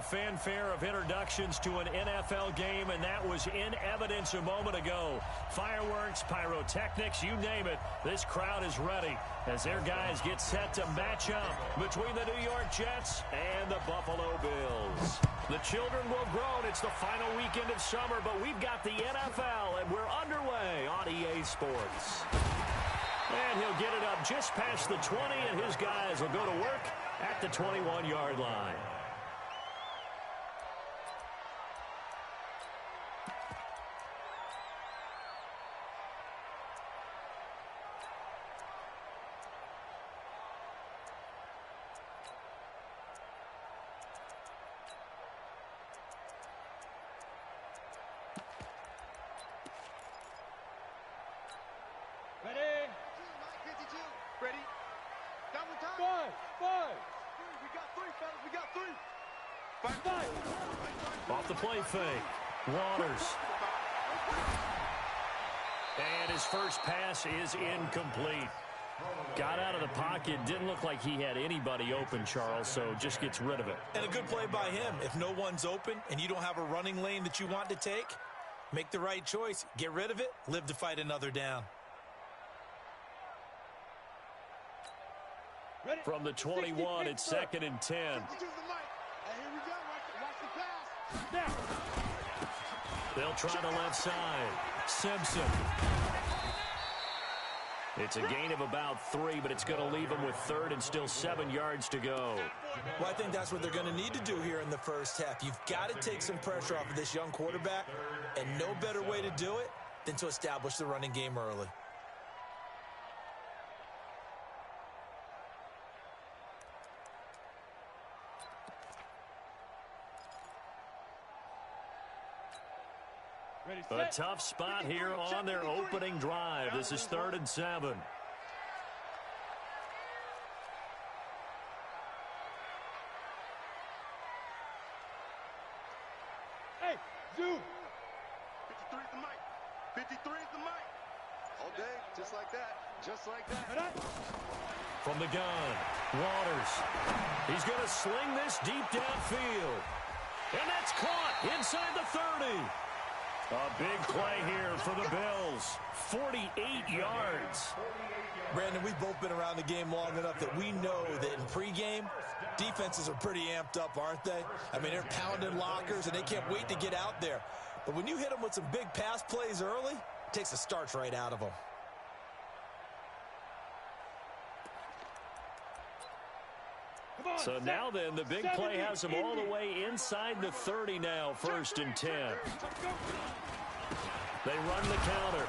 fanfare of introductions to an NFL game, and that was in evidence a moment ago. Fireworks, pyrotechnics, you name it. This crowd is ready as their guys get set to match up between the New York Jets and the Buffalo Bills. The children will groan. It's the final weekend of summer, but we've got the NFL, and we're underway on EA Sports. And he'll get it up just past the 20, and his guys will go to work at the 21-yard line. Off the play fake. Waters. And his first pass is incomplete. Got out of the pocket. Didn't look like he had anybody open, Charles, so just gets rid of it. And a good play by him. If no one's open and you don't have a running lane that you want to take, make the right choice. Get rid of it. Live to fight another down. From the 21, it's 2nd and 10. They'll try the left side. Simpson. It's a gain of about 3, but it's going to leave them with 3rd and still 7 yards to go. Well, I think that's what they're going to need to do here in the first half. You've got to take some pressure off of this young quarterback, and no better way to do it than to establish the running game early. A tough spot here on their opening drive. This is 3rd and 7. Hey, Zoom. 53 is the mic. 53 is the mic. All day, just like that. Just like that. From the gun, Waters. He's going to sling this deep downfield. And that's caught inside the 30. A big play here for the Bills. 48 yards. Brandon, we've both been around the game long enough that we know that in pregame, defenses are pretty amped up, aren't they? I mean, they're pounding lockers, and they can't wait to get out there. But when you hit them with some big pass plays early, it takes the starch right out of them. So now then, the big play has them all the way inside the 30 now, 1st and 10. They run the counter.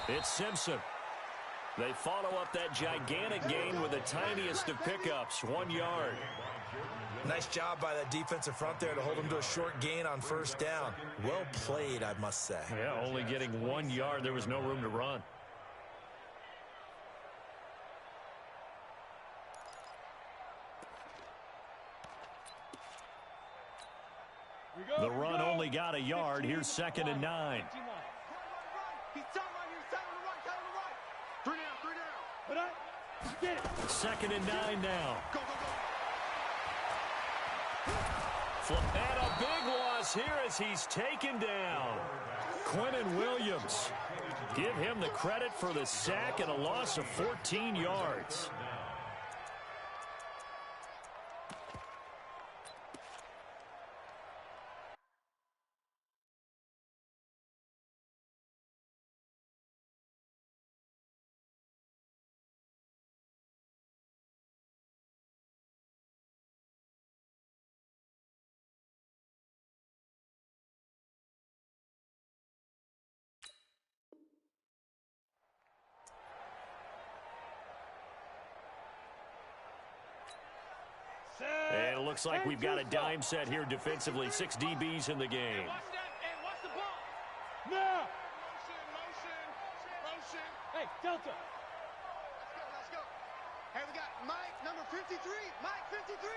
It's Simpson. They follow up that gigantic gain with the tiniest of pickups, 1 yard. Nice job by that defensive front there to hold them to a short gain on 1st down. Well played, I must say. Yeah, only getting 1 yard. There was no room to run. The run only got a yard. Here's 2nd and 9. Second and 9 now. And a big loss here as he's taken down. Quinnen Williams. Give him the credit for the sack and a loss of 14 yards. And it looks like we've got a dime set here defensively. 6 DBs in the game. Watch the ball. Now. Motion. Hey, Delta. Let's go. Hey, we got Mike, number 53. Mike, 53.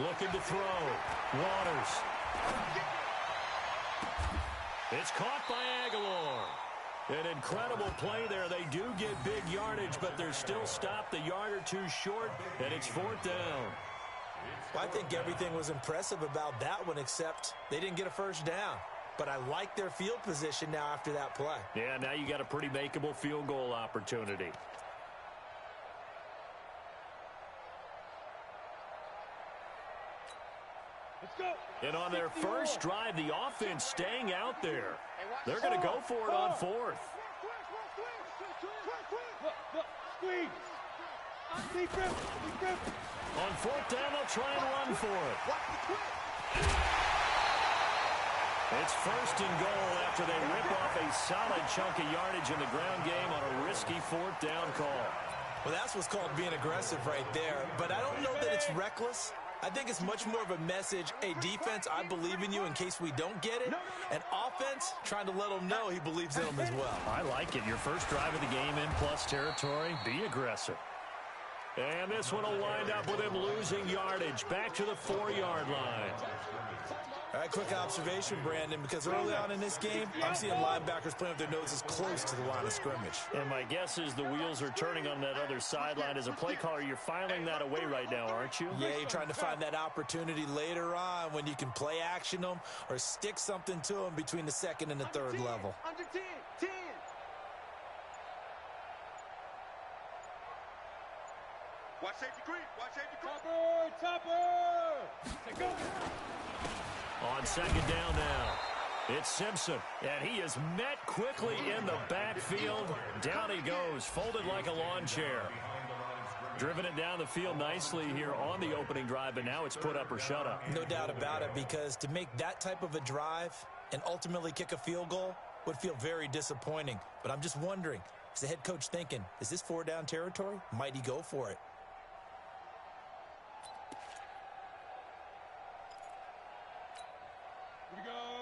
Looking to throw. Waters. It's caught by Aguilar. An incredible play there. They do get big yardage, but they're still stopped a yard or two short, and it's 4th down. Well, I think everything was impressive about that one, except they didn't get a first down. But I like their field position now after that play. Yeah, now you got a pretty makeable field goal opportunity. Let's go. And on their first drive, the offense staying out there. They're going to go for it on fourth. Look, squeeze. Deep grip. On fourth down, they'll try and run for it. It's first and goal after they rip off a solid chunk of yardage in the ground game on a risky fourth down call. Well, that's what's called being aggressive right there. But I don't know that it's reckless. I think it's much more of a message, hey, defense, I believe in you in case we don't get it. And offense, trying to let them know he believes in them as well. I like it. Your first drive of the game in plus territory, be aggressive. And this one will wind up with him losing yardage back to the 4-yard line. All right, quick observation, Brandon, because early on in this game, I'm seeing linebackers playing with their noses close to the line of scrimmage. And my guess is the wheels are turning on that other sideline. As a play caller, you're filing that away right now, aren't you? Yeah, you're trying to find that opportunity later on when you can play action them or stick something to them between the second and the third level. Under 10. Watch safety creep. Topper. Go. On second down now, it's Simpson, and he is met quickly in the backfield. Down he goes, folded like a lawn chair. Driven it down the field nicely here on the opening drive, and now it's put up or shut up. No doubt about it, because to make that type of a drive and ultimately kick a field goal would feel very disappointing. But I'm just wondering, is the head coach thinking, is this 4-down territory? Might he go for it?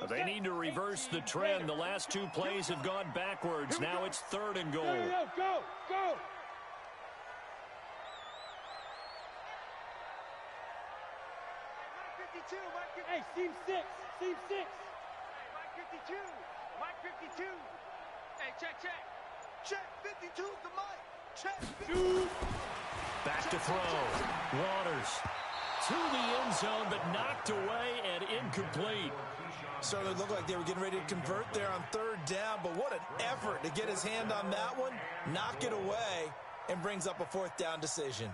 They need to reverse the trend. The last two plays have gone backwards. Now it's third and goal. Go. Hey, seam 6. Hey, Mike 52. Hey, check. 52's the mic. Check. Back to throw. Waters to the end zone, but knocked away and incomplete. Certainly looked like they were getting ready to convert there on third down, but what an effort to get his hand on that one, knock it away, and brings up a fourth down decision.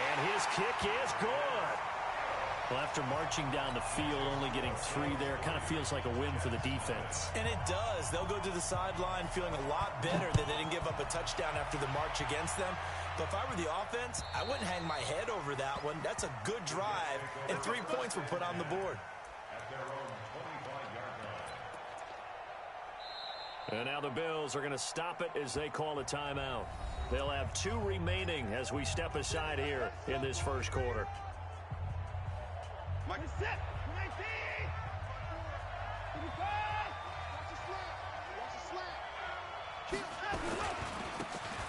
And his kick is good. Well, after marching down the field, only getting 3 there, kind of feels like a win for the defense. And it does. They'll go to the sideline feeling a lot better that they didn't give up a touchdown after the march against them. But if I were the offense, I wouldn't hang my head over that one. That's a good drive, and 3 points were put on the board. And now the Bills are going to stop it as they call a timeout. They'll have 2 remaining as we step aside here in this first quarter. Mike is set. 19.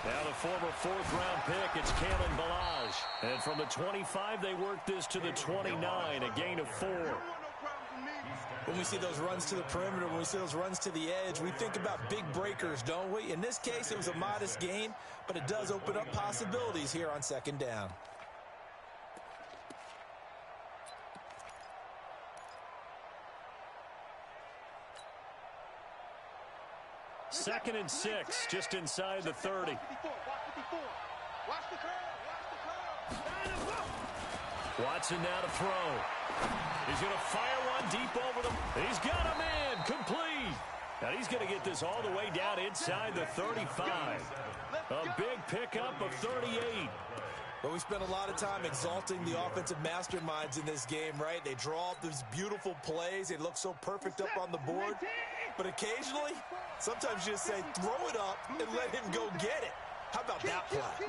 Now the former 4th-round pick, it's Kalen Ballage. And from the 25, they work this to the 29, a gain of 4. When we see those runs to the perimeter, when we see those runs to the edge, we think about big breakers, don't we? In this case, it was a modest gain, but it does open up possibilities here on second down. Second and 6, just inside the 30. Watch the curl. Watson now to throw. He's going to fire one deep over them. He's got him in, complete. Now he's going to get this all the way down inside the 35. A big pickup of 38. But we spent a lot of time exalting the offensive masterminds in this game, right? They draw up these beautiful plays. They look so perfect up on the board. But occasionally, sometimes you just say, throw it up and let him go get it. How about that play?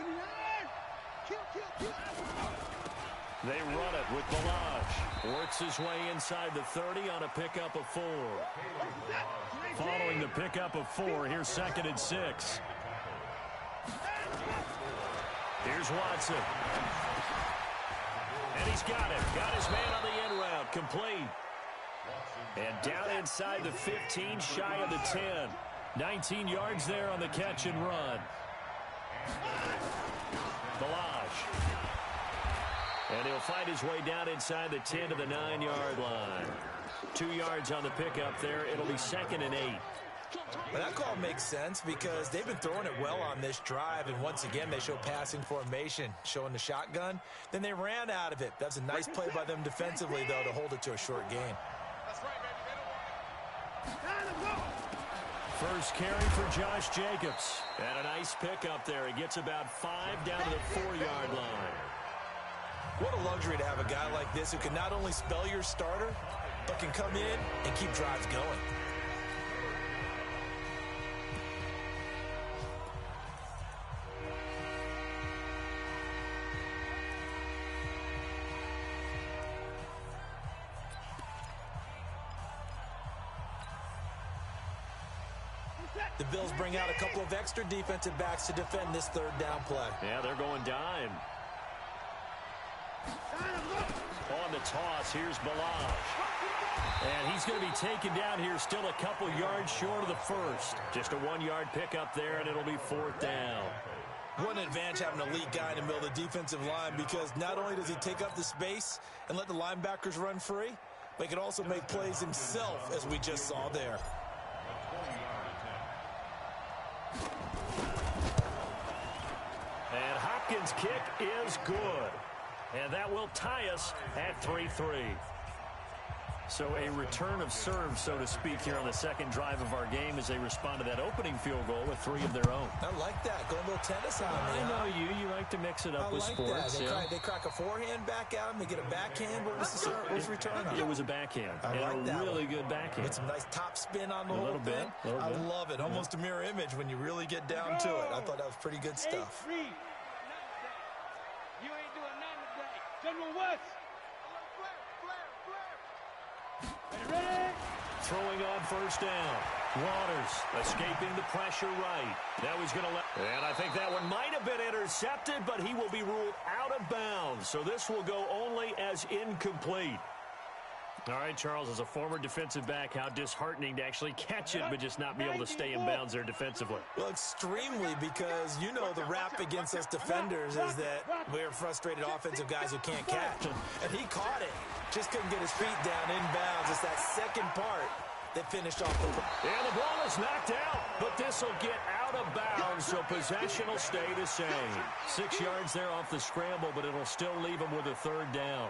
They run it with Ballage. Works his way inside the 30 on a pickup of 4. Following the pickup of 4, here's second and 6. Here's Watson. And he's got it. Got his man on the end route. Complete. And down inside the 15, shy of the 10. 19 yards there on the catch and run. And he'll find his way down inside the 10 to the 9-yard line. 2 yards on the pickup there. It'll be 2nd and 8. Well, that call makes sense because they've been throwing it well on this drive, and once again they show passing formation, showing the shotgun. Then they ran out of it. That's a nice play by them defensively, though, to hold it to a short gain. That's right, baby. First carry for Josh Jacobs. And a nice pickup there. He gets about 5 down to the 4-yard line. What a luxury to have a guy like this who can not only spell your starter, but can come in and keep drives going. The Bills bring out a couple of extra defensive backs to defend this 3rd down play. Yeah, they're going dime. On the toss, here's Balaj. And he's going to be taken down here, still a couple yards short of the first. Just a 1-yard pickup there, and it'll be 4th down. What an advantage having an elite guy in the middle of the defensive line, because not only does he take up the space and let the linebackers run free, but he can also make plays himself, as we just saw there. And Hopkins' kick is good. And that will tie us at 3-3. So a return of serve, so to speak, here on the 2nd drive of our game as they respond to that opening field goal with 3 of their own. I like that. Going a little tennis on me. I know you like to mix it up with sports. That. They crack a forehand back at him. They get a backhand. What was the return on? It was a backhand. I like that. Really good backhand. With some nice top spin on the whole little thing. bit. I love it. Almost a mirror image when you really get down to it. I thought that was pretty good stuff. You ain't doing nothing today. General West. Ready? Throwing on 1st down. Waters escaping the pressure right. Now he's going to let... And I think that one might have been intercepted, but he will be ruled out of bounds. So this will go only as incomplete. All right, Charles, as a former defensive back, how disheartening to actually catch it, but just not be able to stay in bounds there defensively. Well, extremely, because you know the rap against us defenders is that we're frustrated offensive guys who can't catch. And he caught it. Just couldn't get his feet down in bounds. It's that 2nd part that finished off the play. And the ball is knocked out, but this will get out of bounds, so possession will stay the same. 6 yards there off the scramble, but it'll still leave him with a 3rd down.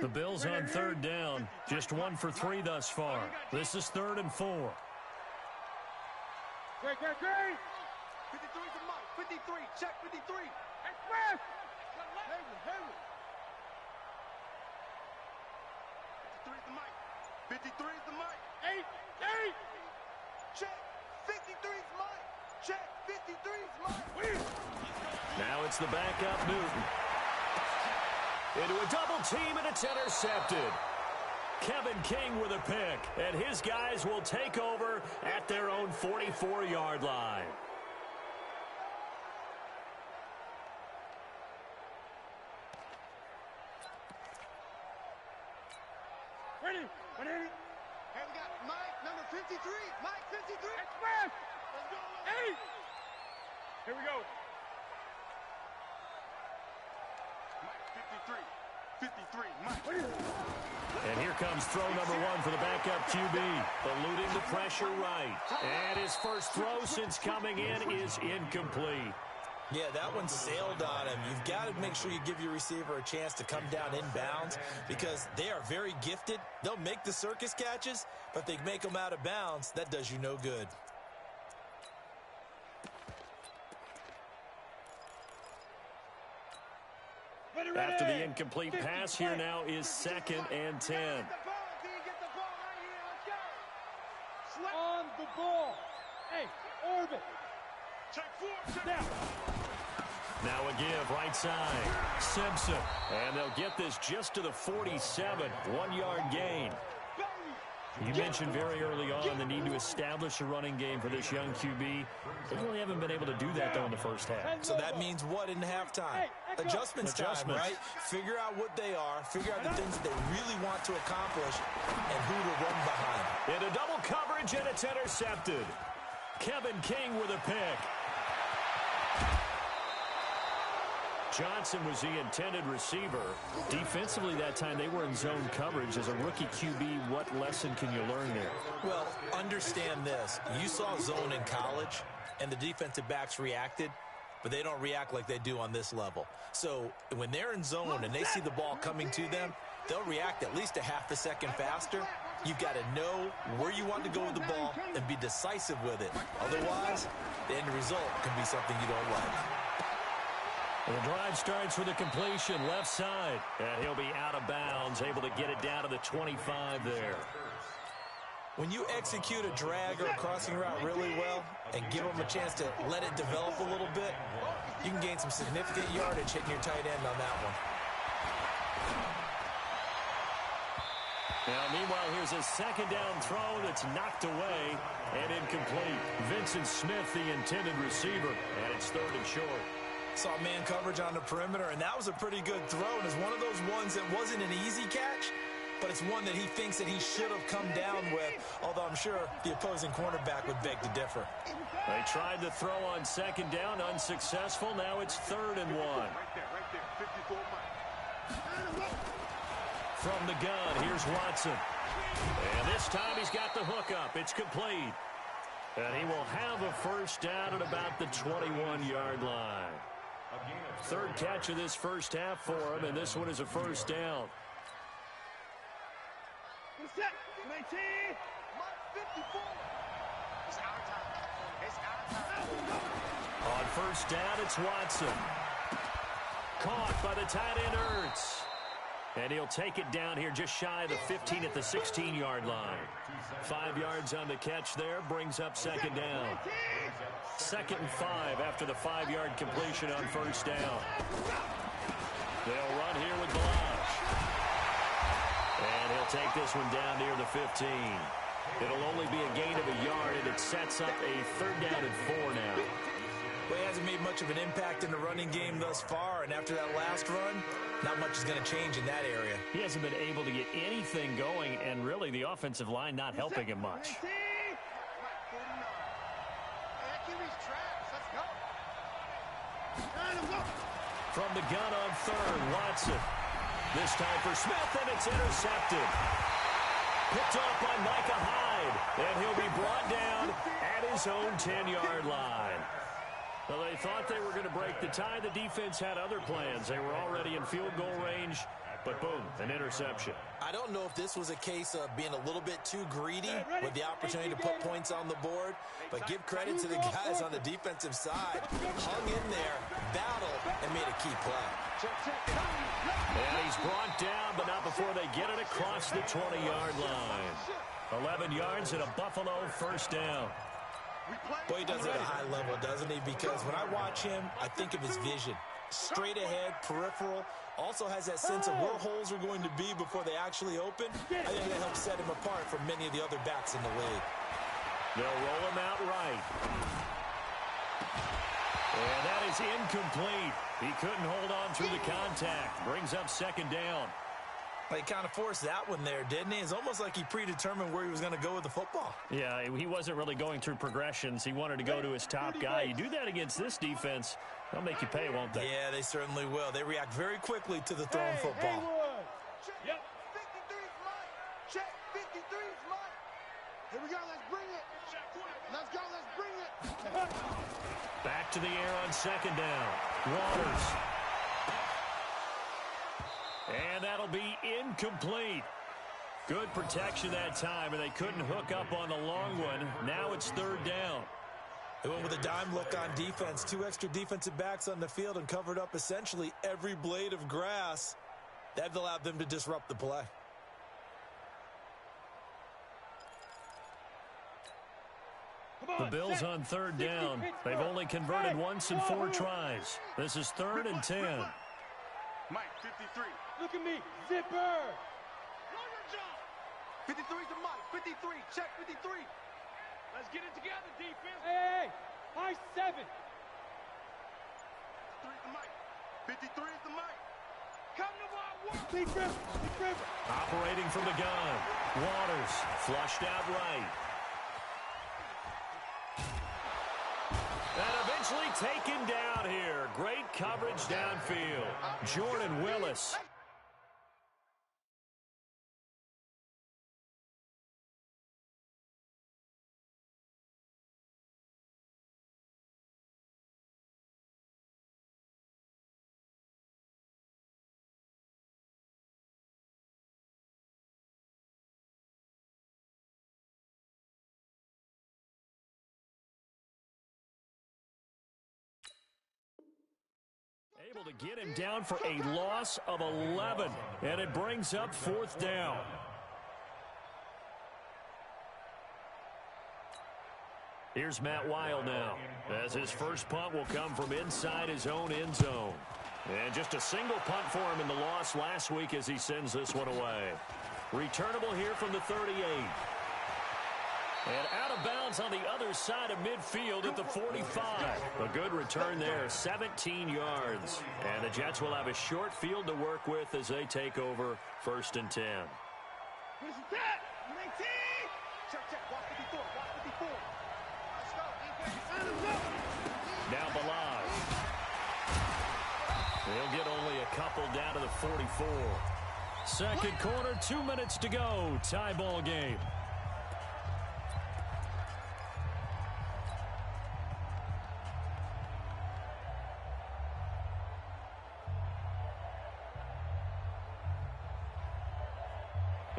The Bills on 3rd down. Just 1 for 3 thus far. This is 3rd and 4. Great. 53 is the mark. 53. Check 53. Express. 53 is the mic. 53 is the mic. 8. Check. 53 is mic. Check. 53 is mic. Now it's the backup Newton. Into a double team, and it's intercepted. Kevin King with a pick, and his guys will take over at their own 44-yard line. Ready. Hey, we got Mike, number 53. Mike, 53. Express. Let's go. 8. Here we go. Mike, 53. Mike. And here comes throw number 1 for the backup QB. Eluding the pressure right. And his first throw since coming in is incomplete. Yeah, that one sailed on him. You've got to make sure you give your receiver a chance to come down inbounds because they are very gifted. They'll make the circus catches, but if they make them out of bounds, that does you no good. After the incomplete pass, here now is 2nd and 10. On the ball. Hey, orbit. Check 4. Down. Now a give, right side. Simpson. And they'll get this just to the 47. 1-yard gain. You mentioned very early on the need to establish a running game for this young QB. They really haven't been able to do that, though, in the first half. So that means what in halftime? Adjustments time, right? Figure out what they are, figure out the things that they really want to accomplish, and who to run behind. Into double coverage, and it's intercepted. Kevin King with a pick. Johnson was the intended receiver. Defensively that time, they were in zone coverage. As a rookie QB, what lesson can you learn there? Well, understand this. You saw zone in college, and the defensive backs reacted, but they don't react like they do on this level. So when they're in zone and they see the ball coming to them, they'll react at least a half a second faster. You've got to know where you want to go with the ball and be decisive with it. Otherwise, the end result can be something you don't like. The drive starts with a completion left side, and he'll be out of bounds, able to get it down to the 25 there. When you execute a drag or a crossing route really well and give them a chance to let it develop a little bit, you can gain some significant yardage hitting your tight end on that one. Now, meanwhile, here's a second down throw that's knocked away and incomplete. Vincent Smith, the intended receiver, and it's 3rd and short. Saw man coverage on the perimeter, and that was a pretty good throw. And it's one of those ones that wasn't an easy catch, but it's one that he thinks that he should have come down with, although I'm sure the opposing cornerback would beg to differ. They tried to throw on second down, unsuccessful. Now it's 3rd and 1. Right there, 54 miles. From the gun, here's Watson. And this time he's got the hook up. It's complete. And he will have a first down at about the 21-yard line. 3rd catch of this first half for him, and this one is a first down. On first down, it's Watson. Caught by the tight end, Ertz. And he'll take it down here just shy of the 15 at the 16-yard line. 5 yards on the catch there, brings up second down. 2nd and 5 after the 5-yard completion on first down. They'll run here with Blanche. And he'll take this one down near the 15. It'll only be a gain of a yard, and it sets up a 3rd down and 4 now. Well, he hasn't made much of an impact in the running game thus far, and after that last run, not much is going to change in that area. He hasn't been able to get anything going, and really the offensive line not helping him much. From the gun on 3rd, Watson. This time for Smith, and it's intercepted. Picked off by Micah Hyde, and he'll be brought down at his own 10-yard line. Well, they thought they were going to break the tie. The defense had other plans. They were already in field goal range, but boom, an interception. I don't know if this was a case of being a little bit too greedy with the opportunity to put points on the board, but give credit to the guys on the defensive side. Hung in there, battled, and made a key play. And he's brought down, but not before they get it across the 20-yard line. 11 yards and a Buffalo first down. Boy, he does it at a high level, doesn't he? Because when I watch him, I think of his vision. Straight ahead, peripheral. Also has that sense of where holes are going to be before they actually open. I think that helps set him apart from many of the other backs in the league. They'll roll him out right. And that is incomplete. He couldn't hold on through the contact. Brings up second down. He kind of forced that one there, didn't he? It's almost like he predetermined where he was going to go with the football. Yeah, he wasn't really going through progressions. He wanted to go to his top guy. You do that against this defense, they'll make you pay, won't they? Yeah, they certainly will. They react very quickly to the thrown football. Yep. 53's mine. Check. 53's mine. Here we go. Let's bring it. Let's go. Let's bring it. Back to the air on second down. Waters. And that'll be incomplete. Good protection that time, and they couldn't hook up on the long one. Now it's 3rd down. They went with a dime look on defense. 2 extra defensive backs on the field and covered up essentially every blade of grass. That allowed them to disrupt the play. The Bills on 3rd down. They've only converted once in 4 tries. This is 3rd and 10. Mike, 53. Look at me. Zipper. 53's the mic. 53. Check 53. Let's get it together, defense. Hey, high 7. 53's the mic. 53's the mic. Come to my work. Big river. Operating from the gun. Waters flushed out right. And eventually taken down here. Great coverage downfield. Jordan Willis. Able to get him down for a loss of 11, and it brings up 4th down. Here's Matt Weil now, as his first punt will come from inside his own end zone. And just a single punt for him in the loss last week as he sends this one away. Returnable here from the 38. And out of bounds on the other side of midfield at the 45. A good return there, 17 yards. And the Jets will have a short field to work with as they take over 1st and 10. Where's that? 19. Check. Watch 54. Watch 54. Let's go, defense. Now Balaj. He'll get only a couple down to the 44. Second quarter, 2 minutes to go. Tie ball game.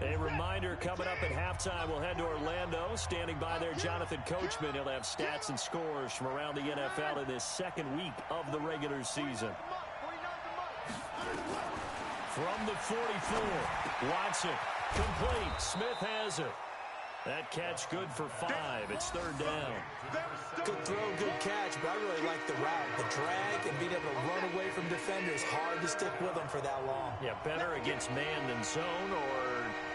A reminder coming up at halftime, we'll head to Orlando. Standing by there, Jonathan Coachman. He'll have stats and scores from around the NFL in this second week of the regular season. From the 44, Watson, complete. Smith has it. That catch good for 5. It's 3rd down. Good throw, good catch, but I really like the route. The drag and being able to run away from defenders. Hard to stick with them for that long. Yeah, better against man than zone, or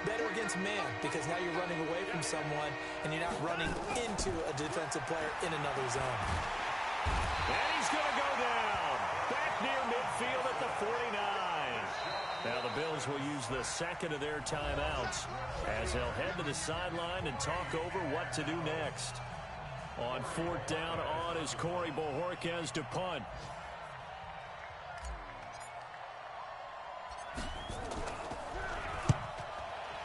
better against man, because now you're running away from someone and you're not running into a defensive player in another zone. And he's going to go down. Back near midfield at the 49. Now the Bills will use the second of their timeouts as they'll head to the sideline and talk over what to do next. On 4th down on is Corey Bojorquez to punt.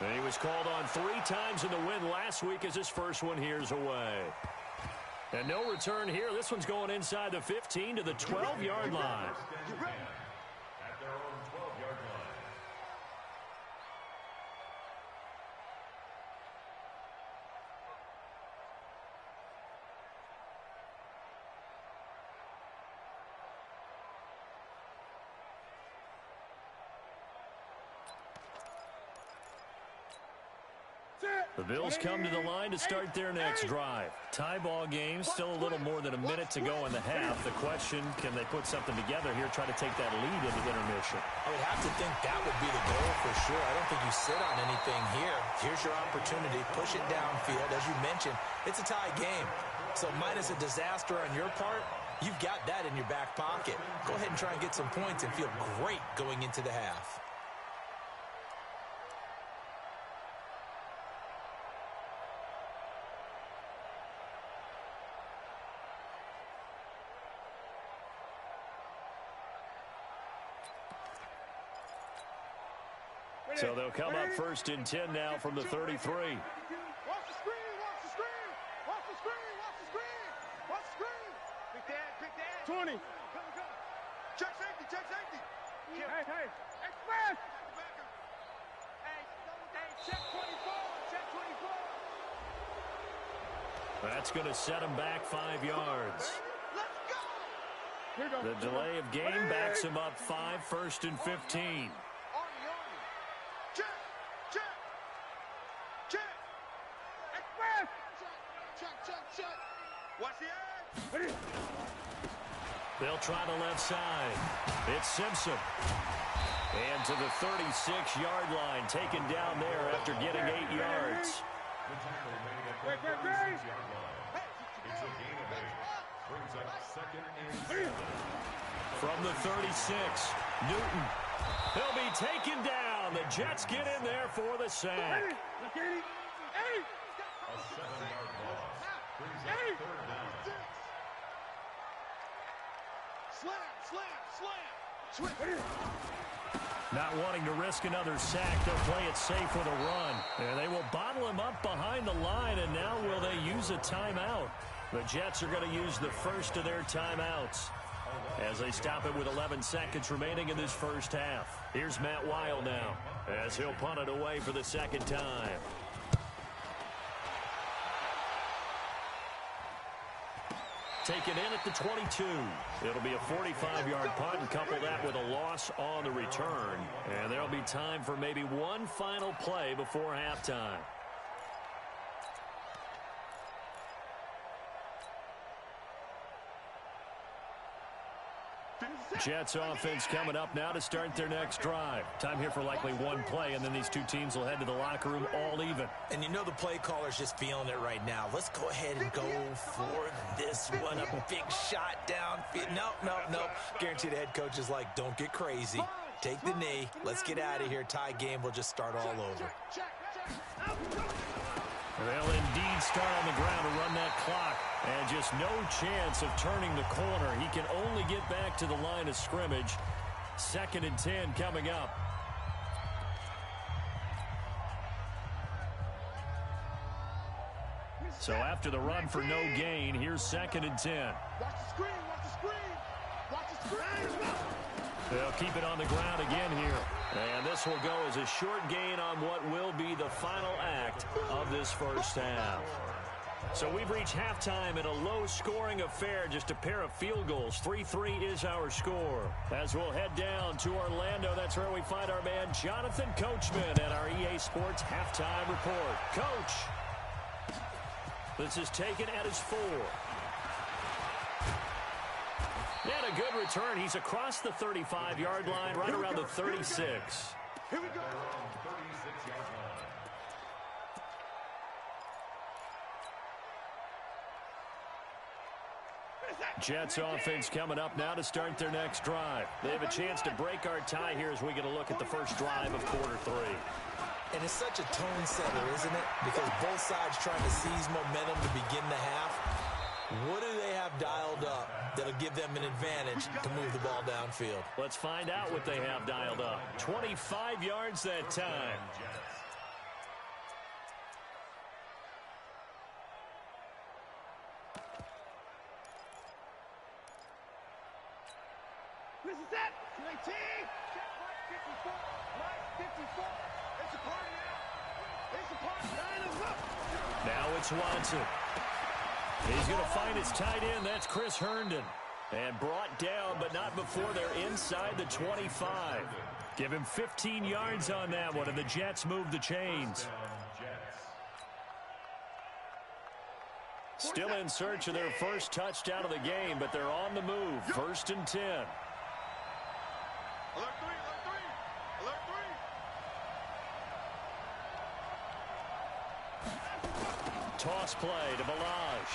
And he was called on 3 times in the win last week as his first one here's away. And no return here. This one's going inside the 15 to the 12-yard line. At their own 12-yard line. The Bills come to the line to start their next drive. Tie ball game, still a little more than a minute to go in the half. The question, can they put something together here, try to take that lead into intermission? I would have to think that would be the goal for sure. I don't think you sit on anything here. Here's your opportunity. Push it downfield. As you mentioned, it's a tie game. So minus a disaster on your part, you've got that in your back pocket. Go ahead and try and get some points and feel great going into the half. So they'll come up 1st and 10 now from the 33. Watch the screen, watch the screen, watch the screen, watch the screen, watch the screen. Pick that. 20. Come. Check safety, check safety. Hey, express. Hey, check 24. Check 24. That's going to set him back 5 yards. Let's go. Here we go. The delay of game backs him up 5, 1st and 15. Check. Watch the edge. They'll try the left side. It's Simpson. And to the 36-yard line, taken down there after getting 8 yards. From the 36, Newton. He'll be taken down. The Jets get in there for the sack. A 7-yard loss. Brings up third down. Slam. Not wanting to risk another sack, they'll play it safe with a run. And they will bottle him up behind the line, and now will they use a timeout? The Jets are going to use the first of their timeouts as they stop it with 11 seconds remaining in this first half. Here's Matt Weil now as he'll punt it away for the second time. Taken in at the 22. It'll be a 45-yard punt, and couple that with a loss on the return. And there'll be time for maybe one final play before halftime. Jets offense coming up now to start their next drive. Time here for likely one play, and then these two teams will head to the locker room all even. And you know the play caller's just feeling it right now. Let's go ahead and go for this one. A big shot downfield. Nope. Guarantee the head coach is like, don't get crazy. Take the knee. Let's get out of here. Tie game. We'll just start all over. They'll indeed start on the ground to run that clock. And just no chance of turning the corner. He can only get back to the line of scrimmage. 2nd and 10 coming up. So after the run for no gain, here's 2nd and 10. Watch the screen. Watch the screen. They'll keep it on the ground again here. And this will go as a short gain on what will be the final act of this first half. So we've reached halftime in a low-scoring affair, just a pair of field goals. 3-3 is our score. As we'll head down to Orlando, that's where we find our man Jonathan Coachman at our EA Sports Halftime Report. Coach, this is taken at his 4. And a good return. He's across the 35-yard line, right around the 36. Here we go. Jets offense coming up now to start their next drive. They have a chance to break our tie here as we get a look at the first drive of quarter 3. And it's such a tone setter, isn't it? Because both sides trying to seize momentum to begin the half. What do they have dialed up that'll give them an advantage to move the ball downfield? Let's find out what they have dialed up. 25 yards that time. This is it. 19. Check Mike 54. Mike 54. It's a party now. It's a party. Line is up. Now it's Watson. He's going to find his tight end. That's Chris Herndon. And brought down, but not before they're inside the 25. Give him 15 yards on that one, and the Jets move the chains. Still in search of their first touchdown of the game, but they're on the move. 1st and 10. Alert 3, alert 3. Toss play to Balaj.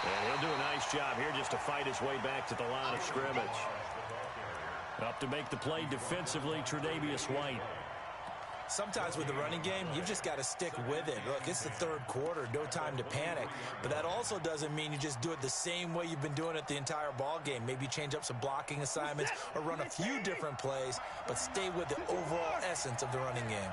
And he'll do a nice job here just to fight his way back to the line of scrimmage. Up to make the play defensively, Tre'Davious White. Sometimes with the running game, you've just got to stick with it. Look, it's the 3rd quarter, no time to panic. But that also doesn't mean you just do it the same way you've been doing it the entire ball game. Maybe change up some blocking assignments or run a few different plays, but stay with the overall essence of the running game.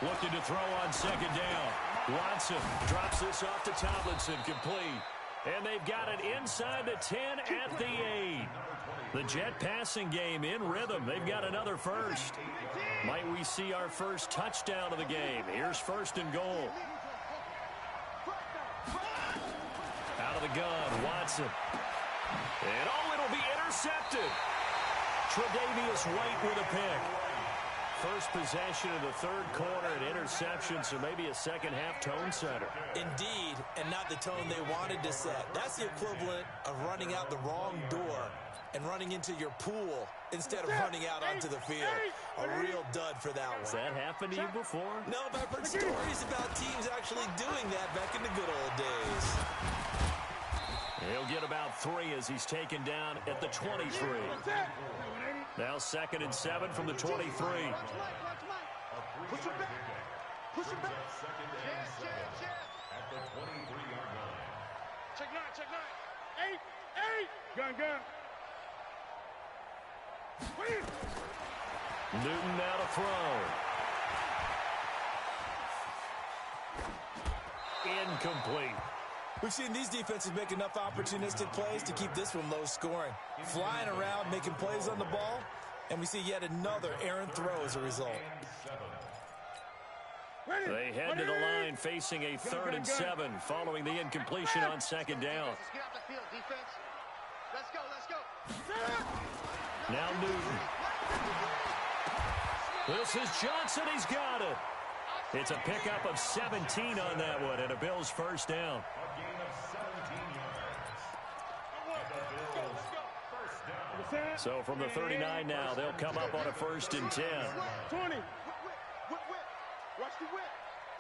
Looking to throw on 2nd down. Watson drops this off to Tomlinson, complete. And they've got it inside the 10 at the 8. The Jet passing game in rhythm. They've got another first. Might we see our first touchdown of the game? Here's 1st and goal. Out of the gun, Watson. And it'll be intercepted. Tre'Davious White with a pick. first possession of the third quarter, an interception, so maybe a second-half tone setter. Indeed, and not the tone they wanted to set. That's the equivalent of running out the wrong door and running into your pool instead of running out onto the field. A real dud for that one. Has that happened to you before? No, but I've heard stories about teams actually doing that back in the good old days. He'll get about 3 as he's taken down at the 23. Now 2nd and 7 from the 23. Push it back. Push it back. At the 23-yard line. Check 9. 8. Gun. Newton now to throw. Incomplete. We've seen these defenses make enough opportunistic plays to keep this one low scoring. Flying around, making plays on the ball, and we see yet another errant throw as a result. They head to the line facing a 3rd and 7 following the incompletion on 2nd down. Let's get off the field, defense. Let's go. Now Newton. This is Johnson. He's got it. It's a pickup of 17 on that one and a Bills first down. A gain of 17 yards. So from the 39 now, they'll come up on a 1st and 10. 20. Watch the whip.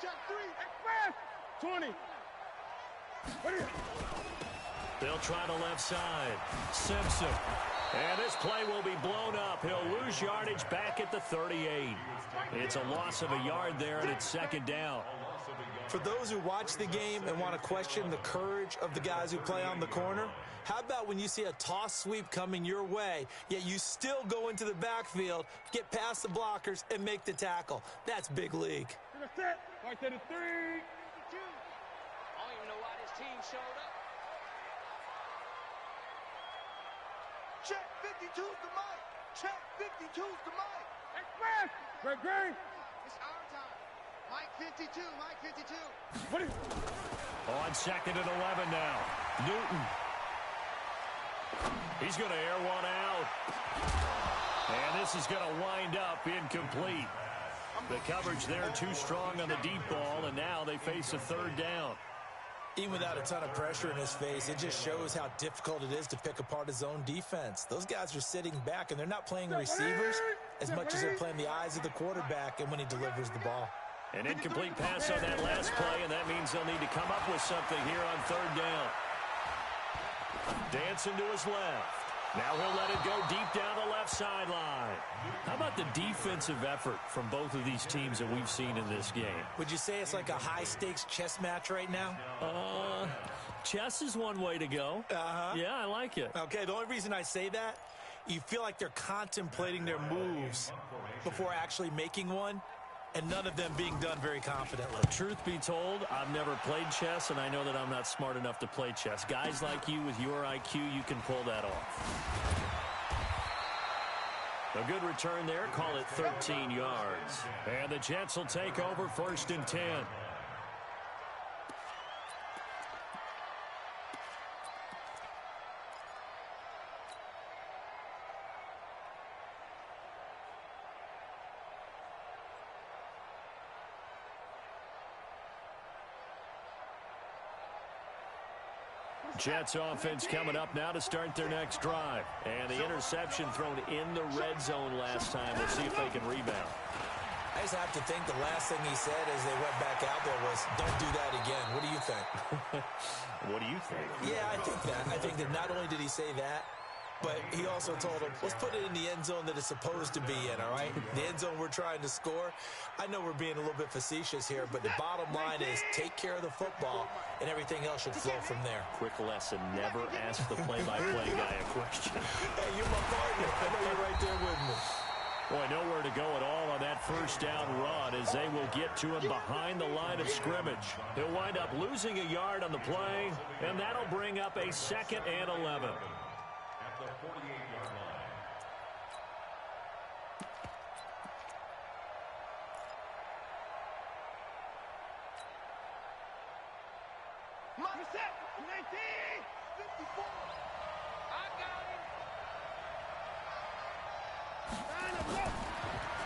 Check 3. Express. 20. They'll try the left side. Simpson. And this play will be blown up. He'll lose yardage back at the 38. It's a loss of a yard there, and it's 2nd down. For those who watch the game and want to question the courage of the guys who play on the corner, how about when you see a toss sweep coming your way, yet you still go into the backfield, get past the blockers, and make the tackle? That's big league. Set. Right to the 3. I don't even know why this team showed up. Check 52's the mic. Check 52's the mic. Express. Great. It's our time. Mike 52. What is On 2nd and 11 now. Newton. He's going to air one out. And this is going to wind up incomplete. The coverage there too strong on the deep ball, and now they face a 3rd down. Even without a ton of pressure in his face, it just shows how difficult it is to pick apart his own defense. Those guys are sitting back, and they're not playing receivers as much as they're playing the eyes of the quarterback and when he delivers the ball. An incomplete pass on that last play, and that means they'll need to come up with something here on 3rd down. Dancing to his left. Now he'll let it go deep down the left sideline. How about the defensive effort from both of these teams that we've seen in this game? Would you say it's like a high-stakes chess match right now? Chess is one way to go. Yeah, I like it. Okay, the only reason I say that, you feel like they're contemplating their moves before actually making one, and none of them being done very confidently. Truth be told, I've never played chess, and I know that I'm not smart enough to play chess. Guys like you with your IQ, you can pull that off. A good return there. Call it 13 yards. And the Jets will take over 1st and 10. Jets offense coming up now to start their next drive. And the interception thrown in the red zone last time. We'll see if they can rebound. I just have to think the last thing he said as they went back out there was, don't do that again. What do you think? What do you think? Yeah, I think that. I think that not only did he say that, but he also told him, let's put it in the end zone that it's supposed to be in, all right? The end zone we're trying to score. I know we're being a little bit facetious here, but the bottom line is take care of the football, and everything else should flow from there. Quick lesson, never ask the play-by-play guy a question. Hey, you're my partner. I know you're right there with me. Boy, nowhere to go at all on that 1st down run as they will get to him behind the line of scrimmage. He'll wind up losing a yard on the play, and that'll bring up a 2nd and 11. At the 48-yard line. Set. 19. 54. I got him.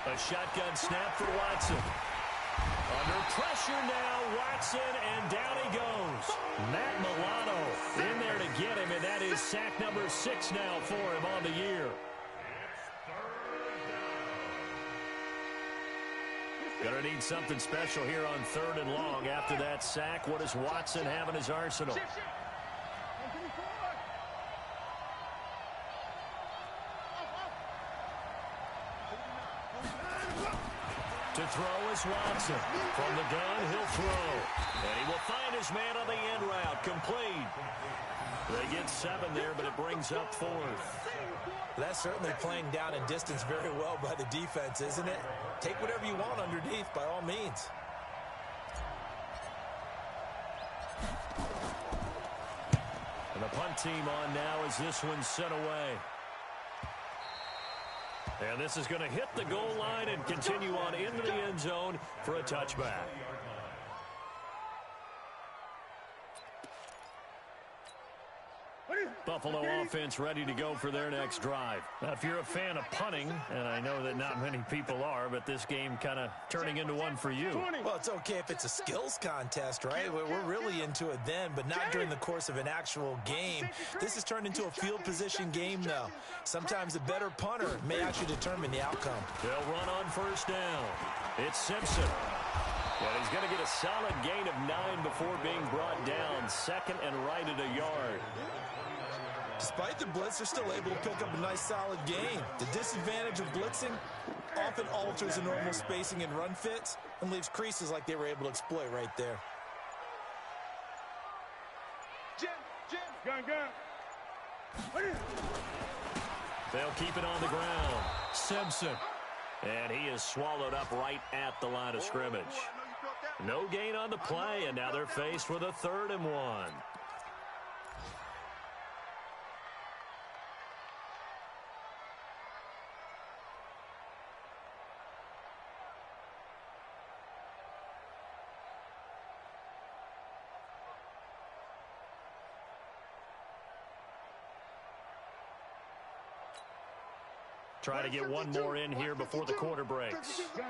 A shotgun snap for Watson. Under pressure now, Watson, and down he goes. Matt Milano in there to get him, and that is sack number 6 now for him on the year. Going to need something special here on 3rd and long. After that sack, what does Watson have in his arsenal? To throw is Watson. From the gun, he'll throw. And he will find his man on the end route. Complete. They get 7 there, but it brings up 4th. That's certainly playing down and distance very well by the defense, isn't it? Take whatever you want underneath, by all means. And the punt team on now as this one's sent away. And this is going to hit the goal line and continue on into the end zone for a touchback. Buffalo offense ready to go for their next drive. Now, if you're a fan of punting, and I know that not many people are, but this game kind of turning into one for you. Well, it's okay if it's a skills contest, right? We're really into it then, but not during the course of an actual game. This has turned into a field position game now. Sometimes a better punter may actually determine the outcome. They'll run on 1st down. It's Simpson. And he's going to get a solid gain of 9 before being brought down. 2nd and right at a yard. Despite the blitz, they're still able to pick up a nice solid gain. The disadvantage of blitzing often alters the normal spacing and run fits and leaves creases like they were able to exploit right there. Gun. They'll keep it on the ground. Simpson. And he is swallowed up right at the line of scrimmage. No gain on the play, and now they're faced with a 3rd and 1. Try to get one more in here before the quarter breaks. Gun.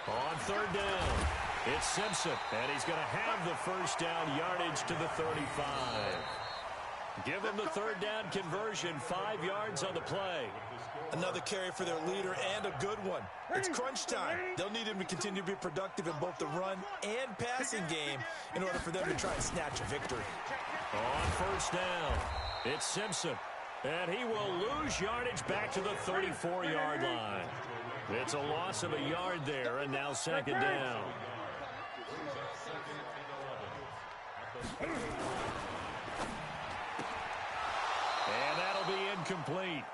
On 3rd down, it's Simpson, and he's going to have the 1st down yardage to the 35. Give him the 3rd down conversion, 5 yards on the play. Another carry for their leader and a good one. It's crunch time. They'll need him to continue to be productive in both the run and passing game in order for them to try and snatch a victory. On 1st down, it's Simpson, and he will lose yardage back to the 34-yard line. It's a loss of a yard there, and now 2nd down. And that'll be incomplete.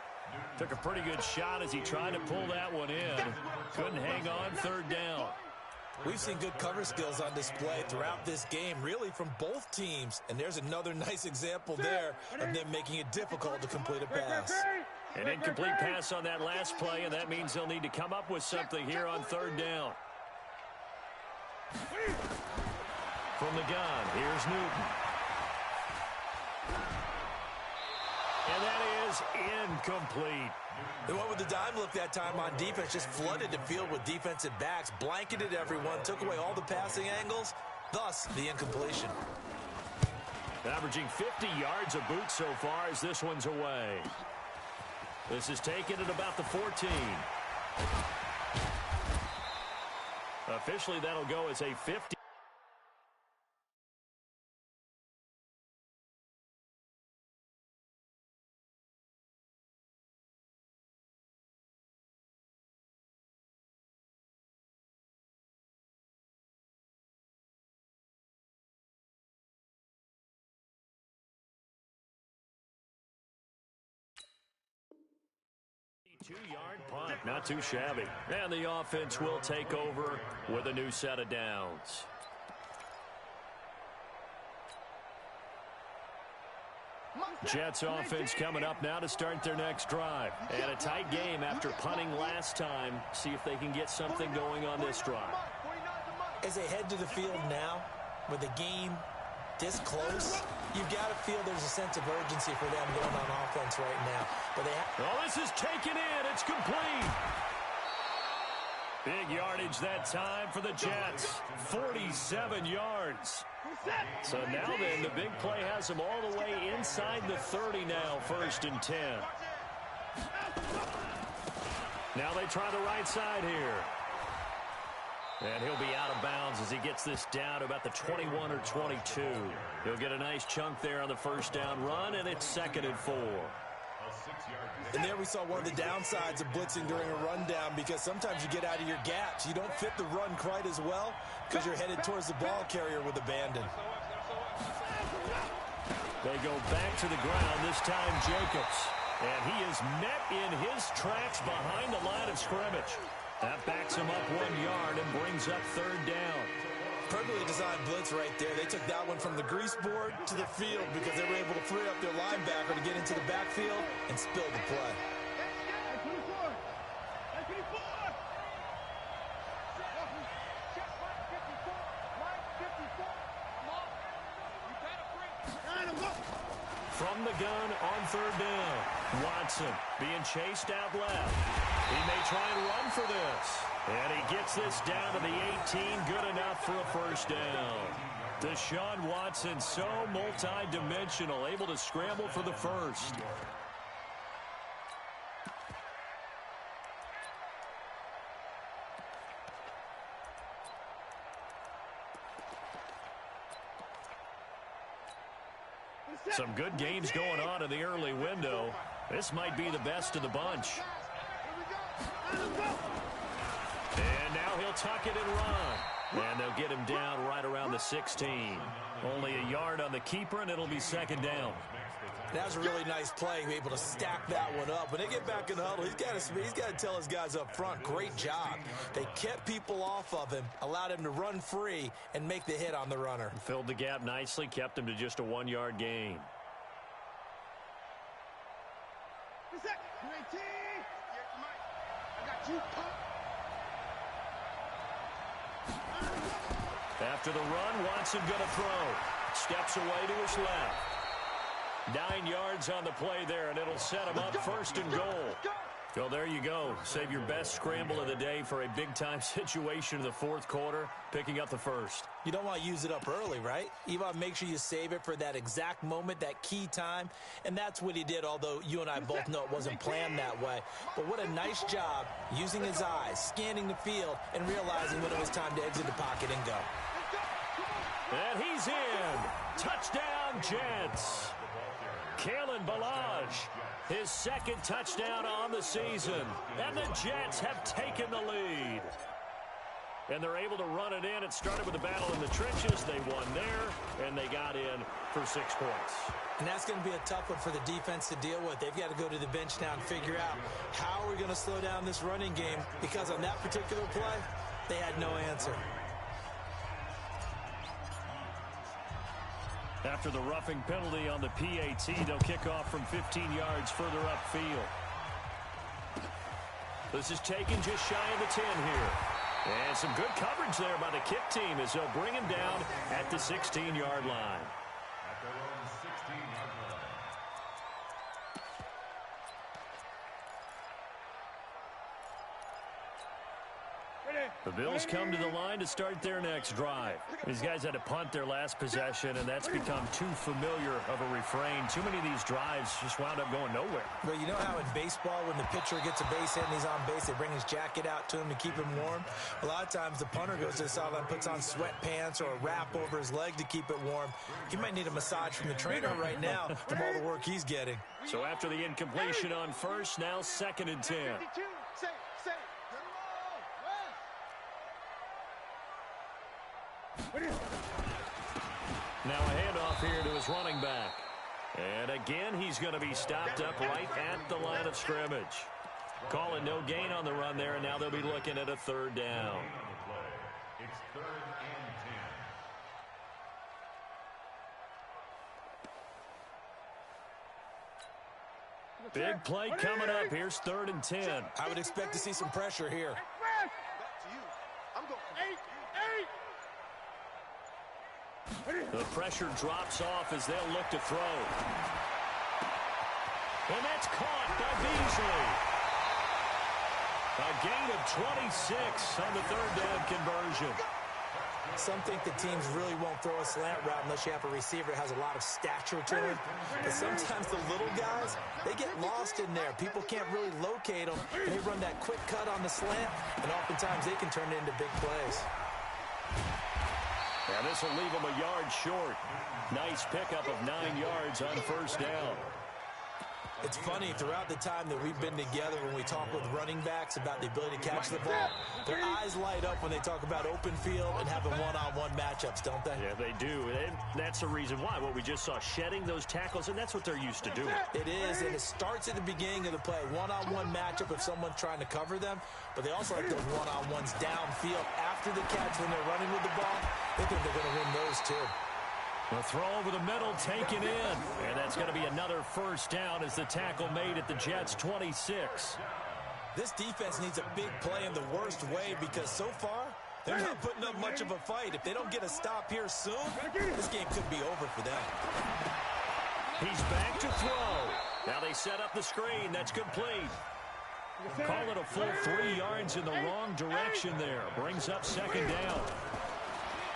Took a pretty good shot as he tried to pull that one in. Couldn't hang on 3rd down. We've seen good cover skills on display throughout this game, really from both teams. And there's another nice example there of them making it difficult to complete a pass. An incomplete pass on that last play, and that means they'll need to come up with something here on 3rd down. From the gun, here's Newton. And that is incomplete. They went with the dime look that time on defense, just flooded the field with defensive backs, blanketed everyone, took away all the passing angles, thus the incompletion. Averaging 50 yards a boot so far as this one's away. This is taken at about the 14. Officially, that'll go as a 50. Two-yard punt, not too shabby. And the offense will take over with a new set of downs. Jets offense coming up now to start their next drive. And a tight game after punting last time. See if they can get something going on this drive. As they head to the field now with a game this close, you've got to feel there's a sense of urgency for them going on offense right now. But oh, this is taken in. It's complete. Big yardage that time for the Jets. 47 yards. So now then, the big play has them all the way inside the 30 now, 1st and 10. Now they try the right side here. And he'll be out of bounds as he gets this down to about the 21 or 22. He'll get a nice chunk there on the first down run, and it's 2nd and 4. And there we saw one of the downsides of blitzing during a rundown, because sometimes you get out of your gaps. You don't fit the run quite as well because you're headed towards the ball carrier with abandon. They go back to the ground, this time Jacobs. And he is met in his tracks behind the line of scrimmage. That backs him up 1 yard and brings up 3rd down. Perfectly designed blitz right there. They took that one from the grease board to the field because they were able to free up their linebacker to get into the backfield and spill the play. From the gun on 3rd down. Watson being chased out left. He may try and run for this. And he gets this down to the 18. Good enough for a 1st down. Deshaun Watson, so multi-dimensional, able to scramble for the 1st. Some good games going on in the early window. This might be the best of the bunch. And now he'll tuck it and run. And they'll get him down right around the 16. Only a yard on the keeper, and it'll be 2nd down. That was a really nice play, able to stack that one up. When they get back in the huddle, he's got to tell his guys up front, great job. They kept people off of him, allowed him to run free, and make the hit on the runner. Filled the gap nicely, kept him to just a 1-yard gain. After the run, Watson gonna throw. Steps away to his left. 9 yards on the play there, and it'll set him up 1st and goal. Well, there you go. Save your best scramble of the day for a big-time situation in the 4th quarter, picking up the 1st. You don't want to use it up early, right? You want to make sure you save it for that exact moment, that key time, and that's what he did, although you and I both know it wasn't planned that way. But what a nice job using his eyes, scanning the field, and realizing when it was time to exit the pocket and go. And he's in. Touchdown, Jets. Kalen Ballage, his 2nd touchdown on the season. And the Jets have taken the lead. And they're able to run it in. It started with a battle in the trenches. They won there, and they got in for 6 points. And that's going to be a tough one for the defense to deal with. They've got to go to the bench now and figure out how are we going to slow down this running game, because on that particular play, they had no answer. After the roughing penalty on the PAT, they'll kick off from 15 yards further upfield. This is taken just shy of the 10 here. And some good coverage there by the kick team as they'll bring him down at the 16-yard line. At their own 16-yard line. The Bills come to the line to start their next drive. These guys had to punt their last possession, and that's become too familiar of a refrain. Too many of these drives just wound up going nowhere. But you know how in baseball, when the pitcher gets a base hit and he's on base, they bring his jacket out to him to keep him warm? A lot of times the punter goes to the sideline, puts on sweatpants or a wrap over his leg to keep it warm. He might need a massage from the trainer right now from all the work he's getting. So after the incompletion on 1st, now 2nd and 10. Now a handoff here to his running back. And again, he's going to be stopped up right at the line of scrimmage. Calling no gain on the run there, and now they'll be looking at a 3rd down. It's 3rd and 10. Big play coming up. Here's 3rd and 10. I would expect to see some pressure here. Back to you. I'm going. 8. The pressure drops off as they'll look to throw. And that's caught by Beasley. A gain of 26 on the third down conversion. Some think the teams really won't throw a slant route unless you have a receiver that has a lot of stature to him. But sometimes the little guys, they get lost in there. People can't really locate them. They run that quick cut on the slant, and oftentimes they can turn it into big plays. And this will leave them a yard short. Nice pickup of 9 yards on first down. It's funny, throughout the time that we've been together, when we talk with running backs about the ability to catch the ball, their eyes light up when they talk about open field and having one-on-one matchups, don't they? Yeah, they do. And that's the reason why. What we just saw, shedding those tackles, and that's what they're used to doing. It is, and it starts at the beginning of the play. One-on-one matchup if someone's trying to cover them, but they also like those one-on-ones downfield after the catch when they're running with the ball. They think they're going to win those, too. The throw over the middle taken in. And that's going to be another first down as the tackle made at the Jets' 26. This defense needs a big play in the worst way because so far, they're not putting up much of a fight. If they don't get a stop here soon, this game could be over for them. He's back to throw. Now they set up the screen. That's complete. Call it a full 3 yards in the wrong direction there. Brings up second down.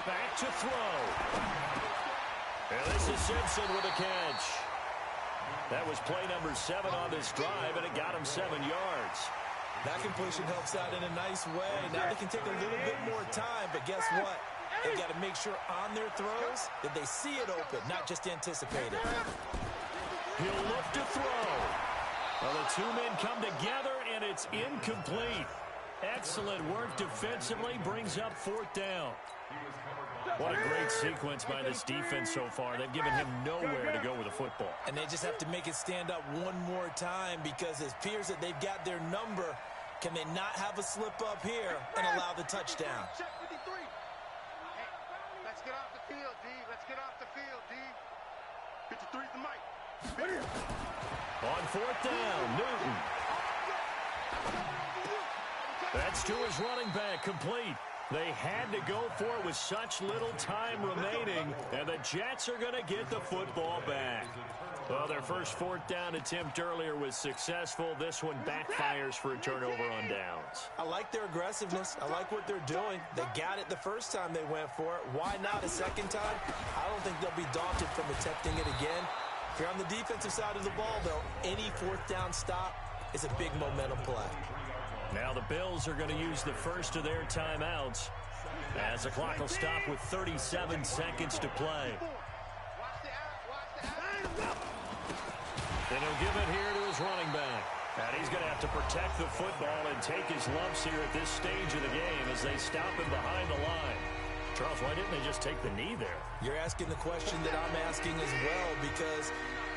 Back to throw. And this is Simpson with a catch. That was play number 7 on this drive, and it got him 7 yards. That completion helps out in a nice way. Now they can take a little bit more time, but guess what? They've got to make sure on their throws that they see it open, not just anticipate it. He'll look to throw. Well, the two men come together, and it's incomplete. Excellent work defensively, brings up fourth down. What a great sequence by this defense so far. They've given him nowhere to go with the football. And they just have to make it stand up one more time because it appears that they've got their number. Can they not have a slip up here and allow the touchdown? Check 53. Hey, let's get off the field, D. Let's get off the field, D. 53's the mic. On fourth down, Newton. That's to his running back, complete. They had to go for it with such little time remaining, and the Jets are going to get the football back. Well, their first fourth down attempt earlier was successful. This one backfires for a turnover on downs. I like their aggressiveness. I like what they're doing. They got it the first time they went for it. Why not a second time? I don't think they'll be daunted from attempting it again. If you're on the defensive side of the ball, though, any fourth down stop is a big momentum play. Now the Bills are going to use the first of their timeouts as the clock will stop with 37 seconds to play. And he'll give it here to his running back. And he's going to have to protect the football and take his lumps here at this stage of the game as they stop him behind the line. Charles, why didn't they just take the knee there? You're asking the question that I'm asking as well because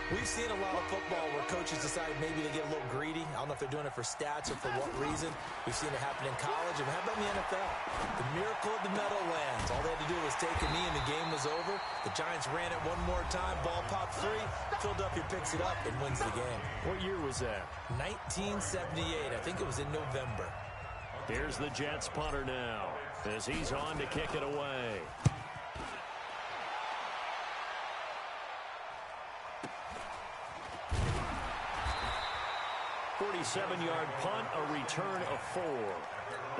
we've seen a lot of football where coaches decide maybe they get a little greedy. I don't know if they're doing it for stats or for what reason. We've seen it happen in college. And how about in the NFL? The miracle of the Meadowlands. All they had to do was take a knee and the game was over. The Giants ran it one more time. Ball popped free. Philadelphia picks it up and wins the game. What year was that? 1978. I think it was in November. Here's the Jets punter now as he's on to kick it away. Seven-yard punt, a return of 4.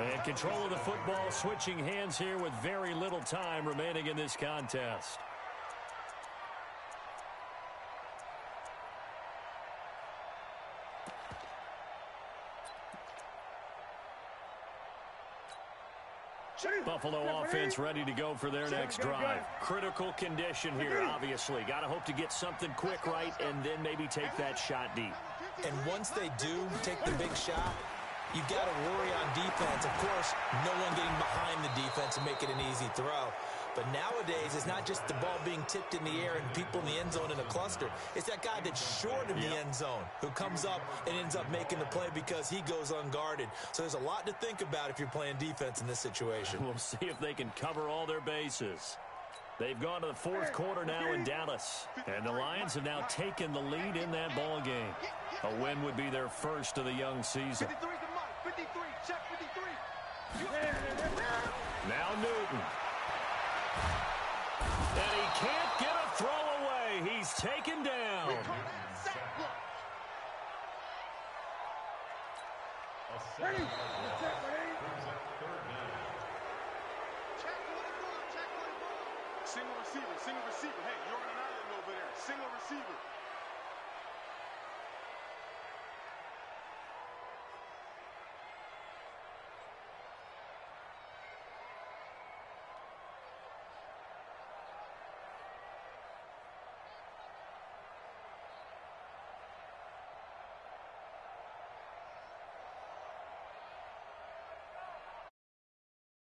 And control of the football, switching hands here with very little time remaining in this contest. Buffalo offense ready to go for their next drive. Critical condition here, obviously. Got to hope to get something quick right and then maybe take that shot deep. And once they do take the big shot, you've got to worry on defense. Of course, no one getting behind the defense and make it an easy throw. But nowadays, it's not just the ball being tipped in the air and people in the end zone in a cluster. It's that guy that's short of the end zone who comes up and ends up making the play because he goes unguarded. So there's a lot to think about if you're playing defense in this situation. We'll see if they can cover all their bases. They've gone to the fourth quarter now in Dallas. And the Lions have now taken the lead in that ball game. A win would be their first of the young season. 53's the mic. 53. Check 53. Now Newton. And he can't get a throw away. He's taken down. Ready? Ready? Single receiver. Hey, you're on an island over there. Single receiver.